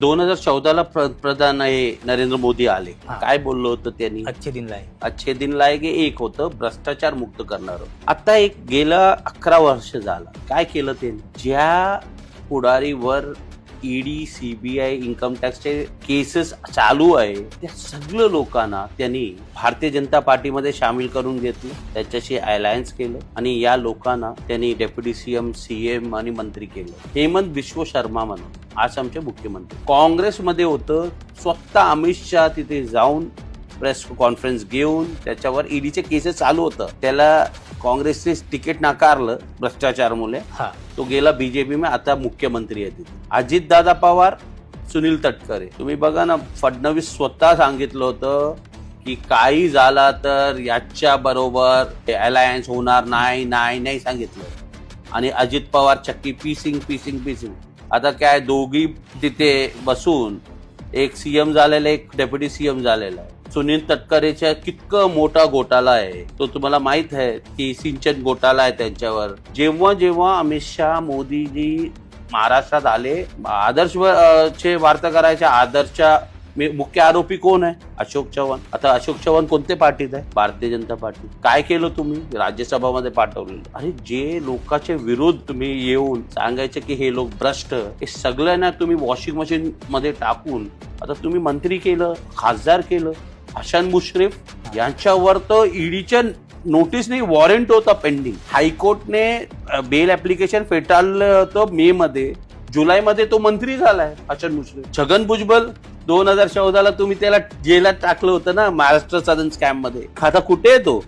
2014ला पंतप्रधान नरेंद्र मोदी आले. काय बोललो होतं त्यांनी? अच्छे दिन लाएगे एक होतं भ्रष्टाचार मुक्त करणार. आता एक गेला 11 वर्ष झाला. काय केलं त्यांनी? ज्या पुढारीवर ईडी, सीबीआय, इन्कम टॅक्सचे केसेस चालू आहे त्या सगळ्या लोकांना त्यांनी भारतीय जनता पार्टीमध्ये सामील करून घेतलं, त्याच्याशी अलायन्स केलं आणि या लोकांना त्यांनी डेप्युटी सीएम आणि मंत्री केलं. हेमंत बिश्व शर्मा म्हणून आज आमचे मुख्यमंत्री काँग्रेसमध्ये होतं. स्वतः अमित शहा तिथे जाऊन प्रेस कॉन्फरन्स घेऊन त्याच्यावर ईडीचे केसेस चालू होतं. त्याला काँग्रेसने तिकीट नाकारलं भ्रष्टाचारमुळे. तो गेला बीजेपी में, आता मुख्यमंत्री आहे तिथे. अजित दादा पवार, सुनील तटकरे. तुम्ही बघा ना, फडणवीस स्वतः सांगितलं होतं की काही झाला तर याच्या बरोबर अलायन्स होणार नाही सांगितलं. आणि अजित पवार चक्की पीसिंग. आता काय दोघी तिथे बसून एक सीएम झालेला, एक डेप्युटी सीएम झालेला आहे. सुनील तटकरेच्या कितकं मोठा घोटाळा आहे तो तुम्हाला माहित आहे की सिंचन घोटाळा आहे त्यांच्यावर. जेव्हा अमित शहा मोदीजी महाराष्ट्रात आले, आदर्श चे वार्ता करायच्या. आदर्शच्या मुख्य आरोपी कोण आहे? अशोक चव्हाण. आता अशोक चव्हाण कोणत्या पार्टीत आहे? भारतीय जनता पार्टी. काय केलं तुम्ही? राज्यसभामध्ये पाठवलेलं. अरे जे लोकांच्या विरोध तुम्ही येऊन सांगायचे की हे लोक भ्रष्ट, हे सगळ्यांना तुम्ही वॉशिंग मशीन मध्ये टाकून आता तुम्ही मंत्री केलं, खासदार केलं. हसन मुश्रीफ यांच्यावर तर ईडीच्या नोटीसने वॉरंट होता पेंडिंग. हायकोर्टने बेल ऍप्लिकेशन फेटाळलं होतं मे मध्ये. जुलैमध्ये तो मंत्री झालाय हसन मुश्रीफ. छगन भुजबळ 2014ला तुम्ही त्याला जेलात टाकलं होतं ना, महाराष्ट्र सदन स्कॅम मध्ये. आता कुठे आहे तो?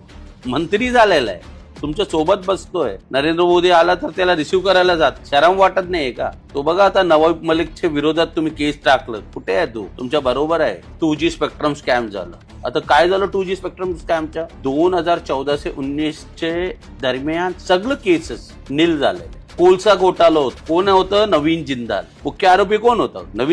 मंत्री झालेला आहे, तुमच्या सोबत बसतोय. नरेंद्र मोदी आला तर त्याला रिसिव्ह करायला जात. शरम वाटत नाही का? तो बघा आता नवाब मलिकच्या विरोधात तुम्ही केस टाकलं. कुठे आहे तू? तुमच्या बरोबर आहे. 2G स्पेक्ट्रम स्कॅम झालं. आता काय झालं 2G स्पेक्ट्रम स्कॅमच्या? 2014 से 19 दरम्यान सगळं केसेस नील झालेले. कोळसा घोटाळा होत. कोण होतं? नवीन जिंदाल. मुख्य आरोपी कोण होतं? नवीन